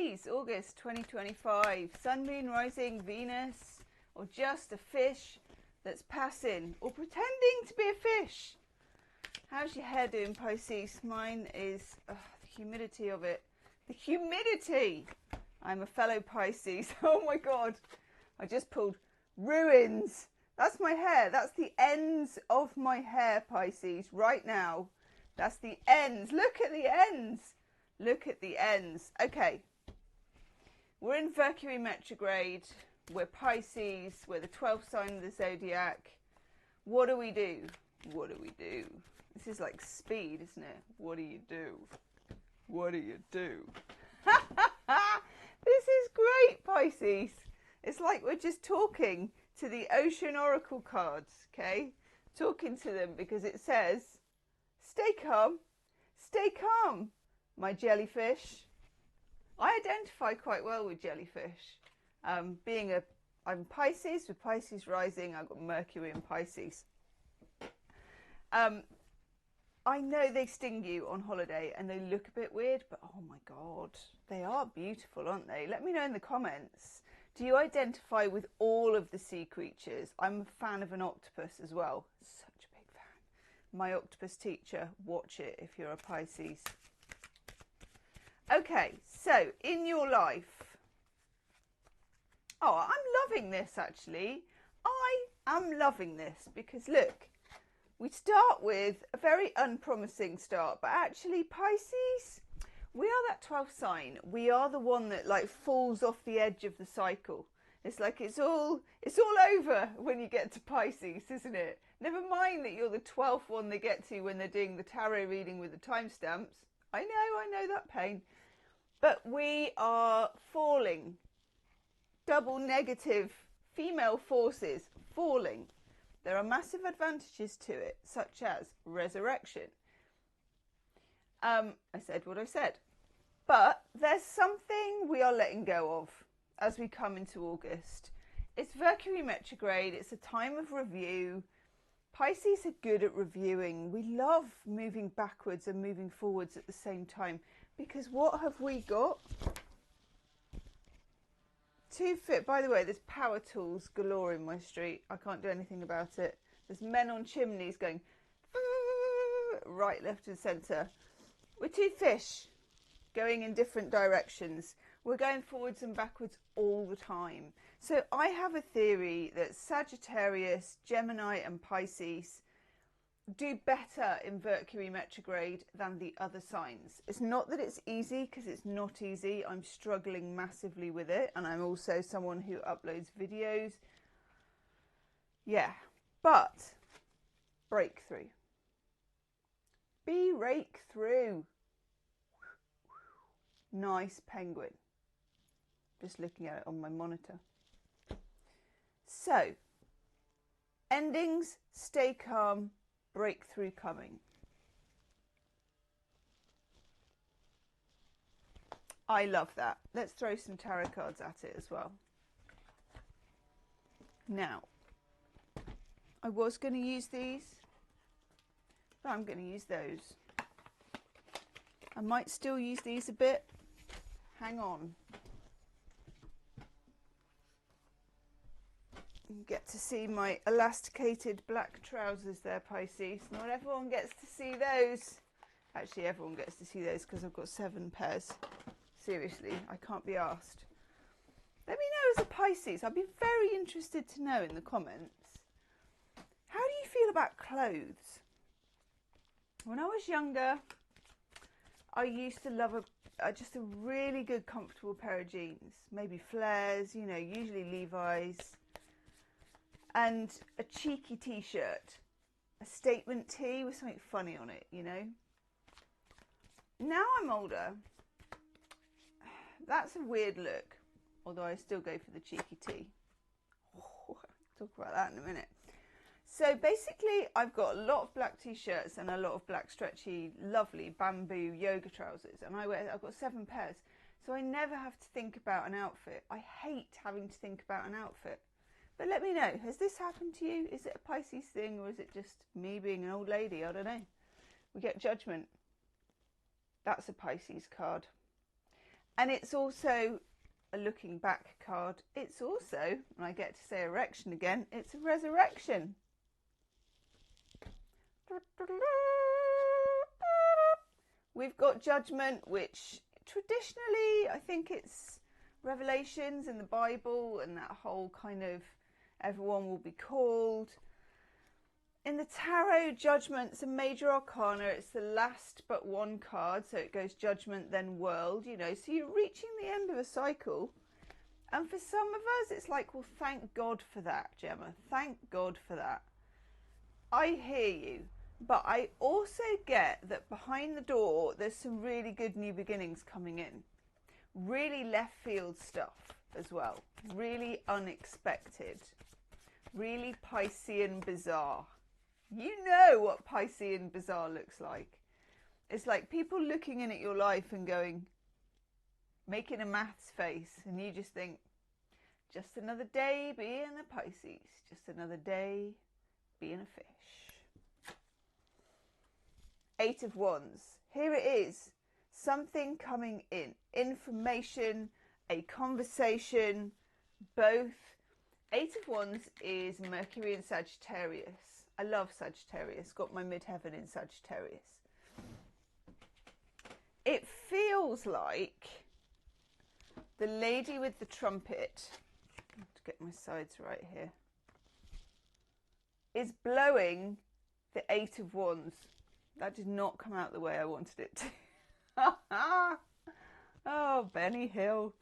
Pisces, August 2025. Sun, Moon, Rising, Venus, or just a fish that's passing or pretending to be a fish. How's your hair doing, Pisces? Mine is the humidity of it. The humidity! I'm a fellow Pisces. Oh my God. I just pulled ruins. That's my hair. That's the ends of my hair, Pisces, right now. That's the ends. Look at the ends. Look at the ends. Okay. We're in Mercury retrograde. We're Pisces. We're the 12th sign of the zodiac. What do we do? What do we do? This is like speed, isn't it? What do you do? What do you do? This is great, Pisces. It's like we're just talking to the ocean oracle cards, okay? Talking to them because it says, stay calm, my jellyfish. I identify quite well with jellyfish. I'm Pisces, with Pisces rising. I've got Mercury in Pisces. I know they sting you on holiday and they look a bit weird, but oh my God, they are beautiful, aren't they? Let me know in the comments. Do you identify with all of the sea creatures? I'm a fan of an octopus as well. Such a big fan. My octopus teacher, watch it if you're a Pisces. Okay, so in your life, oh, I'm loving this actually. I am loving this because look, we start with a very unpromising start, but actually Pisces, we are that 12th sign. We are the one that like falls off the edge of the cycle. It's like it's all over when you get to Pisces, isn't it? Never mind that you're the 12th one they get to when they're doing the tarot reading with the timestamps. I know that pain. But we are falling. Double negative female forces falling. There are massive advantages to it, such as resurrection. I said what I said. But there's something we are letting go of as we come into August. It's Mercury retrograde. It's a time of review. Pisces are good at reviewing. We love moving backwards and moving forwards at the same time. Because what have we got? By the way, there's power tools galore in my street. I can't do anything about it. There's men on chimneys going right, left and centre. We're two fish going in different directions. We're going forwards and backwards all the time. So I have a theory that Sagittarius, Gemini and Pisces do better in Mercury retrograde than the other signs. It's not that it's easy, because it's not easy. I'm struggling massively with it, and I'm also someone who uploads videos. Yeah, but breakthrough. Be rake through. Nice penguin. Just looking at it on my monitor. So, endings, stay calm, breakthrough coming. I love that. Let's throw some tarot cards at it as well. Now, I was going to use these, but I'm going to use those. I might still use these a bit. Hang on. You get to see my elasticated black trousers there, Pisces. Not everyone gets to see those. Actually, everyone gets to see those because I've got 7 pairs. Seriously, I can't be asked. Let me know as a Pisces. I'd be very interested to know in the comments. How do you feel about clothes? When I was younger, I used to love just a really good, comfortable pair of jeans. Maybe flares, you know, usually Levi's. And a cheeky t-shirt. A statement tee with something funny on it, you know. Now I'm older. That's a weird look. Although I still go for the cheeky tee. Oh, I'll talk about that in a minute. So basically, I've got a lot of black t-shirts and a lot of black stretchy, lovely bamboo yoga trousers. And I've got 7 pairs. So I never have to think about an outfit. I hate having to think about an outfit. But let me know, has this happened to you? Is it a Pisces thing, or is it just me being an old lady? I don't know. We get judgment. That's a Pisces card. And it's also a looking back card. It's also, and I get to say erection again, it's a resurrection. We've got judgment, which traditionally, I think it's Revelations in the Bible and that whole kind of everyone will be called. In the tarot, judgment's a major arcana. It's the last but one card, so it goes judgment, then world, you know. So you're reaching the end of a cycle. And for some of us, it's like, well, thank God for that, Gemma. Thank God for that. I hear you. But I also get that behind the door, there's some really good new beginnings coming in. Really left field stuff as well. Really unexpected. Really Piscean bizarre. You know what Piscean bizarre looks like. It's like people looking in at your life and going, making a maths face, and you just think, just another day being a Pisces, just another day being a fish. Eight of Wands. Here it is. Something coming in. Information, a conversation, both. Eight of Wands is Mercury in Sagittarius. I love Sagittarius. Got my midheaven in Sagittarius. It feels like the lady with the trumpet, I have to get my sides right here, is blowing the Eight of Wands. That did not come out the way I wanted it to. Oh, Benny Hill.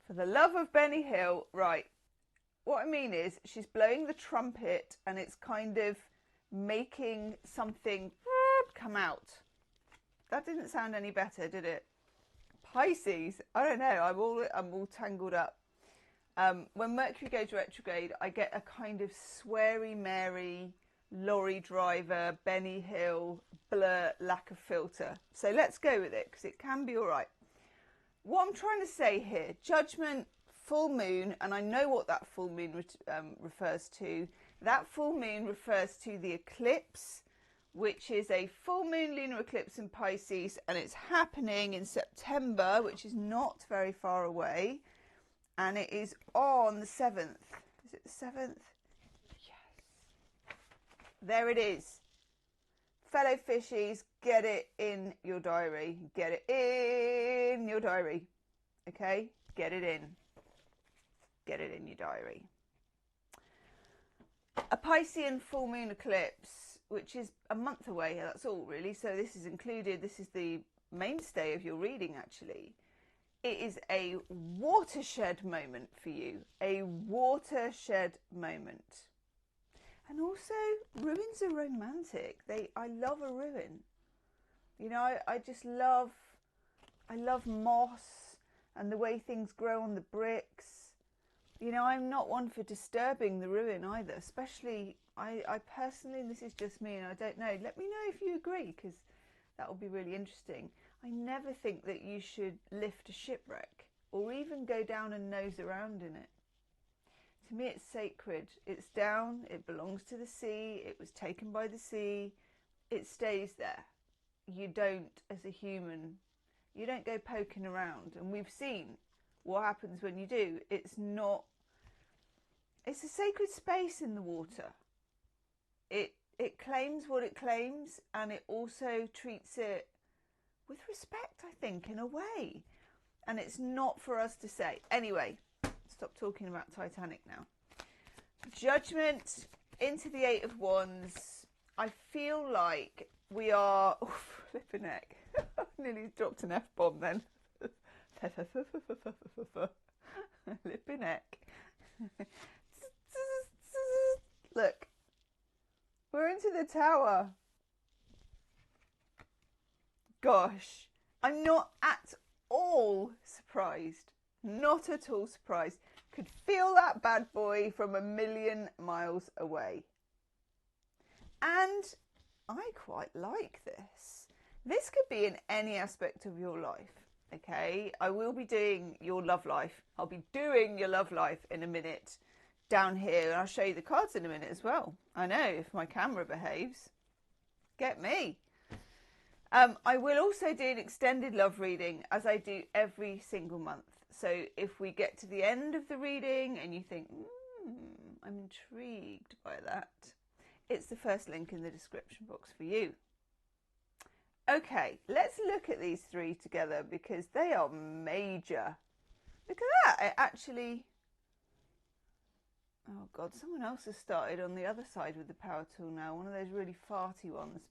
For the love of Benny Hill. Right. What I mean is she's blowing the trumpet and it's kind of making something come out. That didn't sound any better, did it? Pisces. I don't know. I'm all tangled up. When Mercury goes retrograde, I get a kind of sweary Mary, lorry driver, Benny Hill, blur, lack of filter. So let's go with it because it can be all right. What I'm trying to say here, judgment, full moon, and I know what that full moon refers to. That full moon refers to the eclipse, which is a full moon lunar eclipse in Pisces, and it's happening in September, which is not very far away, and it is on the 7th. Is it the 7th? There it is. Fellow fishies, get it in your diary. Get it in your diary. Okay? Get it in. Get it in your diary. A Piscean full moon eclipse, which is a month away. That's all really. So this is included. This is the mainstay of your reading, actually. It is a watershed moment for you. A watershed moment. And also, ruins are romantic. I love a ruin. You know, I love moss and the way things grow on the bricks. You know, I'm not one for disturbing the ruin either, especially, I personally, and this is just me and I don't know, let me know if you agree, because that will be really interesting. I never think that you should lift a shipwreck or even go down and nose around in it. To me, it's sacred. It's down. It belongs to the sea. It was taken by the sea. It stays there. You don't, as a human, you don't go poking around. And we've seen what happens when you do. It's a sacred space in the water. It claims what it claims, and it also treats it with respect, I think, in a way. And it's not for us to say. Anyway. Stop talking about Titanic now. Judgment into the Eight of Wands. I feel like we are... Oh, flipping heck. Nearly dropped an F-bomb then. Flipping heck. Look. We're into the tower. Gosh. I'm not at all surprised. Not at all surprised. Could feel that bad boy from a million miles away. And I quite like this. This could be in any aspect of your life, okay? I will be doing your love life. I'll be doing your love life in a minute down here. And I'll show you the cards in a minute as well. I know, if my camera behaves. Get me. I will also do an extended love reading, as I do every single month. So if we get to the end of the reading and you think, I'm intrigued by that, it's the first link in the description box for you. Okay, let's look at these three together because they are major. Look at that, it actually... Oh God, someone else has started on the other side with the power tool now, one of those really farty ones.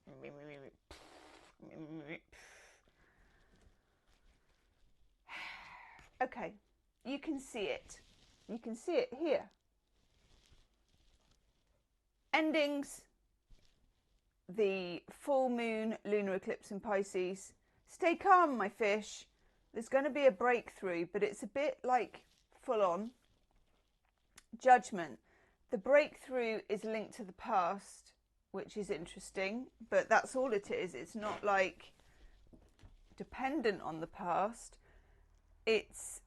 Okay, you can see it. You can see it here. Endings, the full moon, lunar eclipse in Pisces. Stay calm, my fish. There's going to be a breakthrough, but it's a bit like full on. Judgment. The breakthrough is linked to the past, which is interesting, but that's all it is. It's not like dependent on the past. It's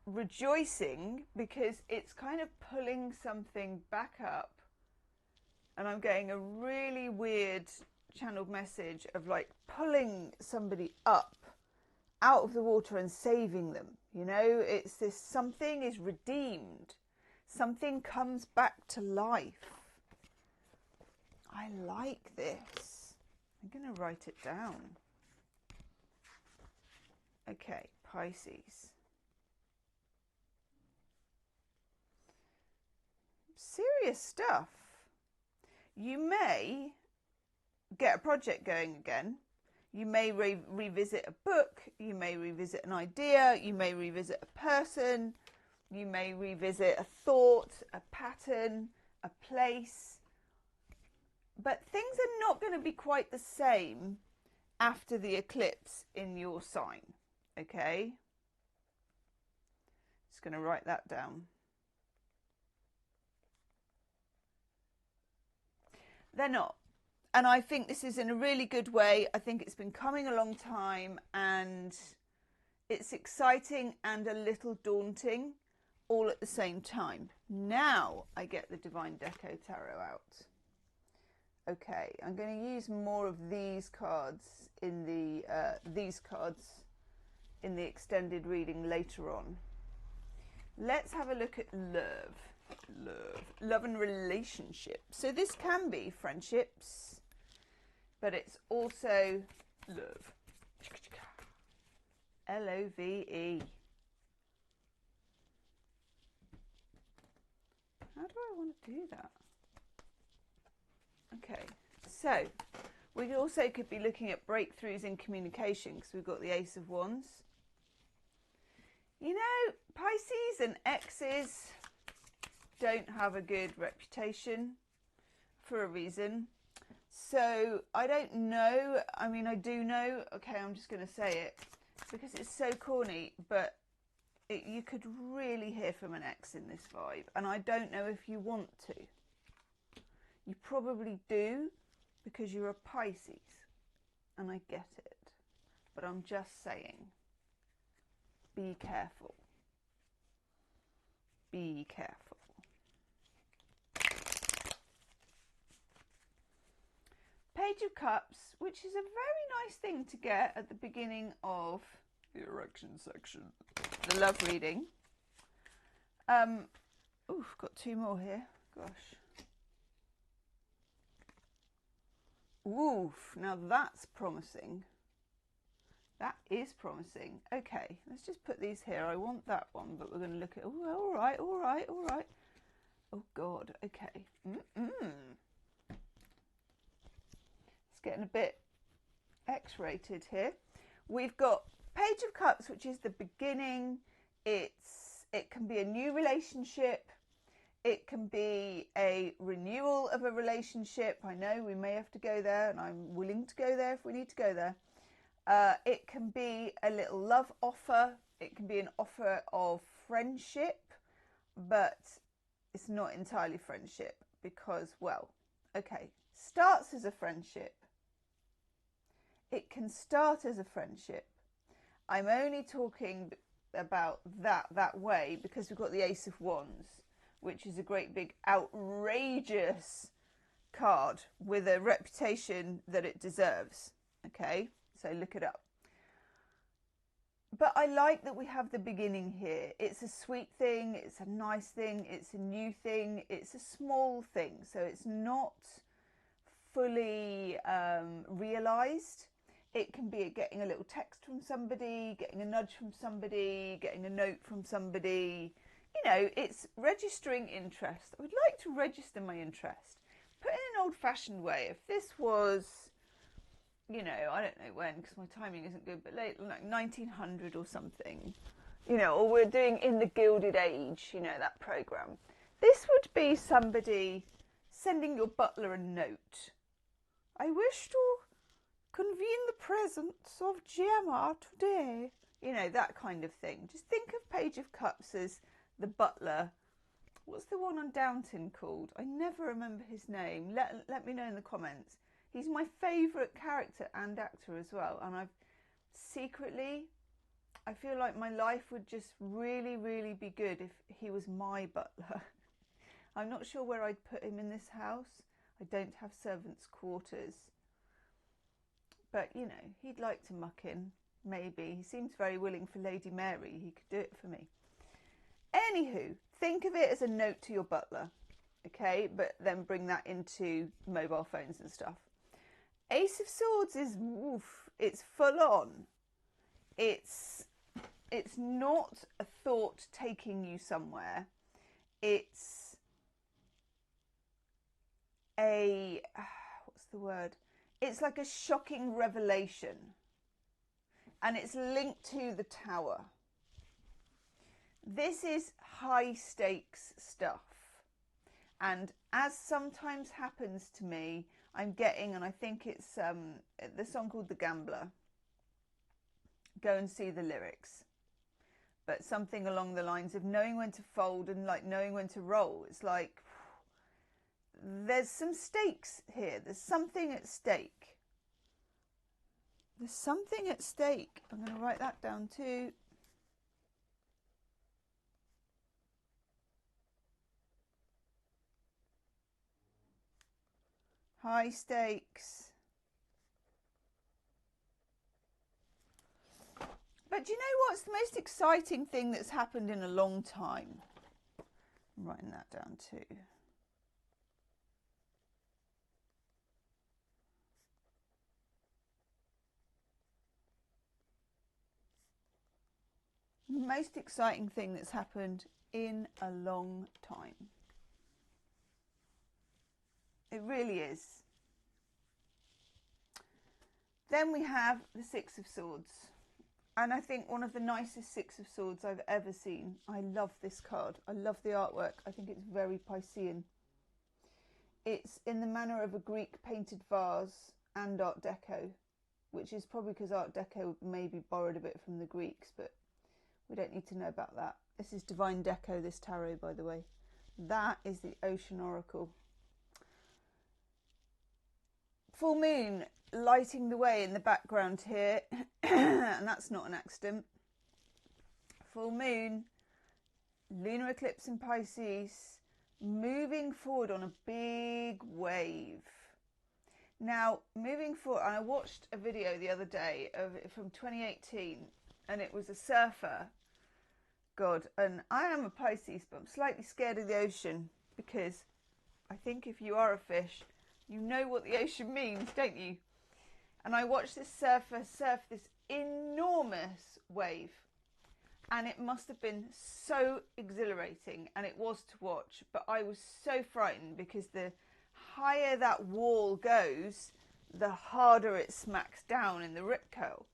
rejoicing because it's kind of pulling something back up. And I'm getting a really weird channeled message of like pulling somebody up out of the water and saving them. You know, it's this, something is redeemed. Something comes back to life. I like this. I'm going to write it down. Okay, Pisces. Serious stuff. You may get a project going again. You may revisit a book. You may revisit an idea. You may revisit a person. You may revisit a thought, a pattern, a place. But things are not going to be quite the same after the eclipse in your sign. Okay? Just going to write that down. They're not. And I think this is in a really good way. I think it's been coming a long time and it's exciting and a little daunting all at the same time. Now I get the Divine Deco Tarot out. Okay, I'm going to use more of these cards in the extended reading later on. Let's have a look at love and relationship. So this can be friendships, but it's also love. L-O-V-E. How do I want to do that? Okay, so we also could be looking at breakthroughs in communication because we've got the Ace of Wands. You know, Pisces and exes don't have a good reputation for a reason. So I don't know. I mean, I do know. Okay, I'm just going to say it because it's so corny, but you could really hear from an ex in this vibe. And I don't know if you want to. You probably do because you're a Pisces. And I get it. But I'm just saying, be careful. Be careful. Page of Cups, which is a very nice thing to get at the beginning of the erection section, the love reading. Oof, got two more here. Gosh. Oof, now that's promising. That is promising. Okay, let's just put these here. I want that one, but we're going to look at... Oh, all right, all right, all right. Oh, God, okay. It's getting a bit X-rated here. We've got Page of Cups, which is the beginning. It can be a new relationship. It can be a renewal of a relationship. I know we may have to go there, and I'm willing to go there if we need to go there. It can be a little love offer. It can be an offer of friendship, but it's not entirely friendship because, well, okay, starts as a friendship. It can start as a friendship. I'm only talking about that way because we've got the Ace of Wands, which is a great big outrageous card with a reputation that it deserves. Okay, so look it up. But I like that we have the beginning here. It's a sweet thing, it's a nice thing, it's a new thing, it's a small thing. So it's not fully realised. It can be getting a little text from somebody, getting a nudge from somebody, getting a note from somebody. You know, it's registering interest. I would like to register my interest. Put in an old-fashioned way. If this was, you know, I don't know when, because my timing isn't good, but late, like 1900 or something, you know, or we're doing In the Gilded Age, you know, that programme. This would be somebody sending your butler a note. I wish to convene the presence of Gemma today. You know, that kind of thing. Just think of Page of Cups as the butler. What's the one on Downton called? I never remember his name. Let me know in the comments. He's my favourite character and actor as well. And I've secretly, I feel like my life would just really, really be good if he was my butler. I'm not sure where I'd put him in this house. I don't have servants' quarters. But, you know, he'd like to muck in, maybe. He seems very willing for Lady Mary. He could do it for me. Anywho, think of it as a note to your butler, okay? But then bring that into mobile phones and stuff. Ace of Swords is, oof, it's full on. It's not a thought taking you somewhere. It's a, what's the word? It's like a shocking revelation, and it's linked to the Tower. This is high stakes stuff, and as sometimes happens to me, I'm getting, and I think it's the song called The Gambler. Go and see the lyrics. But something along the lines of knowing when to fold and like knowing when to roll. It's like, there's some stakes here. There's something at stake. There's something at stake. I'm going to write that down too. High stakes. But do you know what's the most exciting thing that's happened in a long time? I'm writing that down too. Most exciting thing that's happened in a long time. It really is. Then we have the Six of Swords. And I think one of the nicest Six of Swords I've ever seen. I love this card. I love the artwork. I think it's very Piscean. It's in the manner of a Greek painted vase and Art Deco, which is probably because Art Deco maybe borrowed a bit from the Greeks, but we don't need to know about that. This is Divine Deco, this tarot, by the way. That is the Ocean Oracle. Full moon lighting the way in the background here, and that's not an accident. Full moon, lunar eclipse in Pisces, moving forward on a big wave. Now, moving forward, I watched a video the other day from 2018, and it was a surfer. God, and I am a Pisces, but I'm slightly scared of the ocean because I think if you are a fish, you know what the ocean means, don't you? And I watched this surfer surf this enormous wave, and it must have been so exhilarating, and it was to watch, but I was so frightened because the higher that wall goes, the harder it smacks down in the rip curl.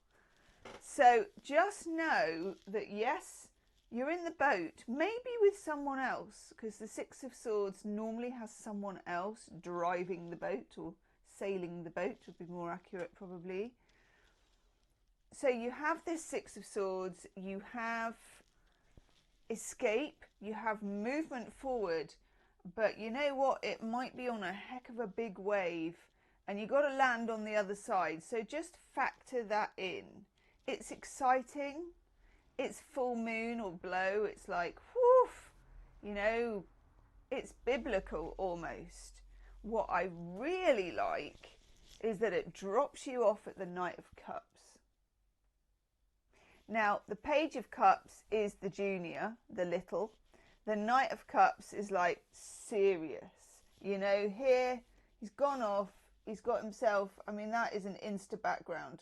So just know that yes, you're in the boat, maybe with someone else, because the Six of Swords normally has someone else driving the boat or sailing the boat, would be more accurate probably. So you have this Six of Swords, you have escape, you have movement forward, but you know what? It might be on a heck of a big wave and you got to land on the other side. So just factor that in. It's exciting. It's full moon or blow. It's like, whoof, you know, it's biblical almost. What I really like is that it drops you off at the Knight of Cups. Now, the Page of Cups is the junior, the little. The Knight of Cups is like serious. You know, here he's gone off, he's got himself, I mean, that is an Insta background.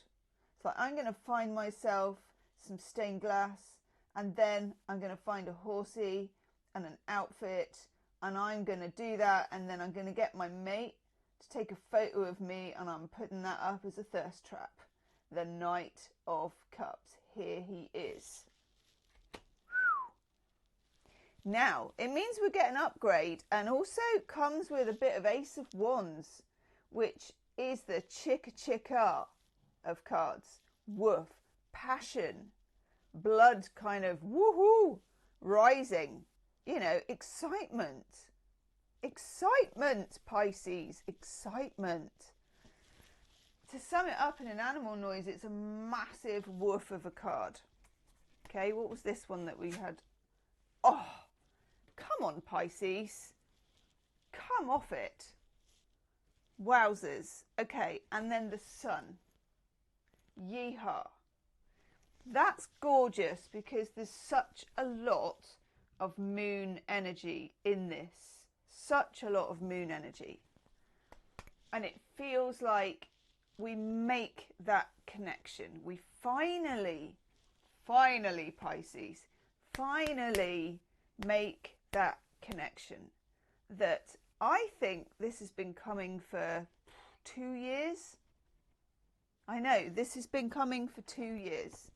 It's like, I'm going to find myself some stained glass, and then I'm going to find a horsey and an outfit, and I'm going to do that, and then I'm going to get my mate to take a photo of me, and I'm putting that up as a thirst trap. The Knight of Cups. Here he is. Now, it means we get an upgrade, and also comes with a bit of Ace of Wands, which is the chicka of cards. Woof, passion, blood kind of woohoo, rising, you know, excitement. Excitement, Pisces, excitement. To sum it up in an animal noise, it's a massive woof of a card. Okay, what was this one that we had? Oh, come on, Pisces. Come off it. Wowzers. Okay, and then the sun. Yeehaw. That's gorgeous because there's such a lot of moon energy in this. Such a lot of moon energy. And it feels like we make that connection. We finally, Pisces, finally make that connection that I think this has been coming for 2 years. I know, this has been coming for 2 years.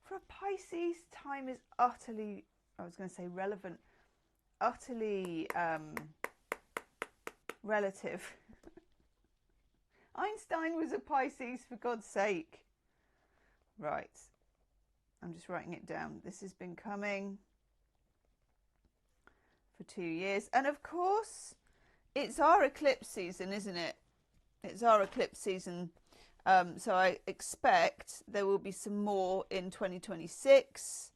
For a Pisces, time is utterly, I was going to say relevant, utterly relative. Einstein was a Pisces, for God's sake. Right. I'm just writing it down. This has been coming for 2 years. And of course, it's our eclipse season, isn't it? It's our eclipse season. So I expect there will be some more in 2026.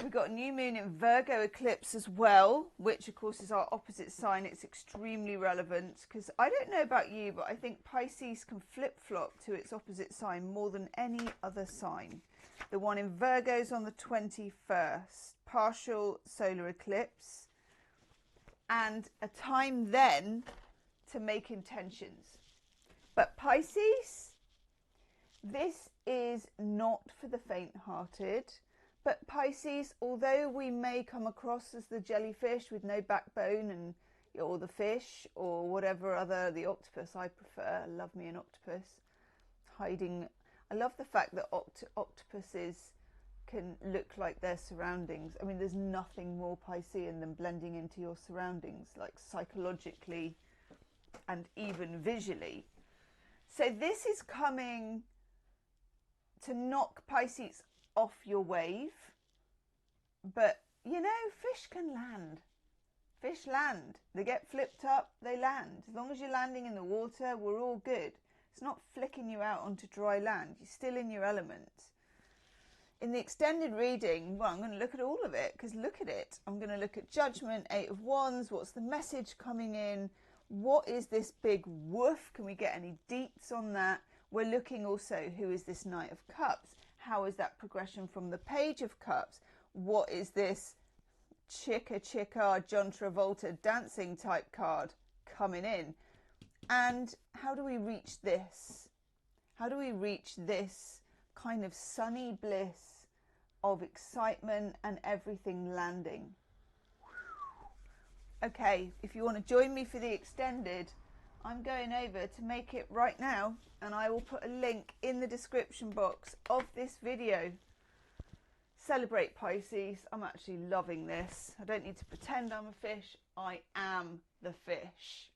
We've got a new moon in Virgo eclipse as well, which of course is our opposite sign. It's extremely relevant because I don't know about you, but I think Pisces can flip-flop to its opposite sign more than any other sign. The one in Virgo is on the 21st, partial solar eclipse, and a time then to make intentions. But Pisces, this is not for the faint-hearted. But Pisces, although we may come across as the jellyfish with no backbone, and or the fish, or whatever other, the octopus I prefer. I love me an octopus. Hiding. I love the fact that octopuses can look like their surroundings. I mean, there's nothing more Piscean than blending into your surroundings, like psychologically and even visually. So this is coming to knock Pisces off your wave, but you know, fish can land. Fish land. They get flipped up, they land. As long as you're landing in the water, we're all good. It's not flicking you out onto dry land. You're still in your element. In the extended reading, well, I'm going to look at all of it, because look at it. I'm going to look at Judgment, 8 of Wands. What's the message coming in? What is this big woof? Can we get any deets on that? We're looking also, who is this Knight of Cups? How is that progression from the Page of Cups? What is this chicka John Travolta dancing type card coming in? And how do we reach this? How do we reach this kind of sunny bliss of excitement and everything landing? Okay, if you want to join me for the extended, I'm going over to make it right now, and I will put a link in the description box of this video. Celebrate, Pisces. I'm actually loving this. I don't need to pretend I'm a fish. I am the fish.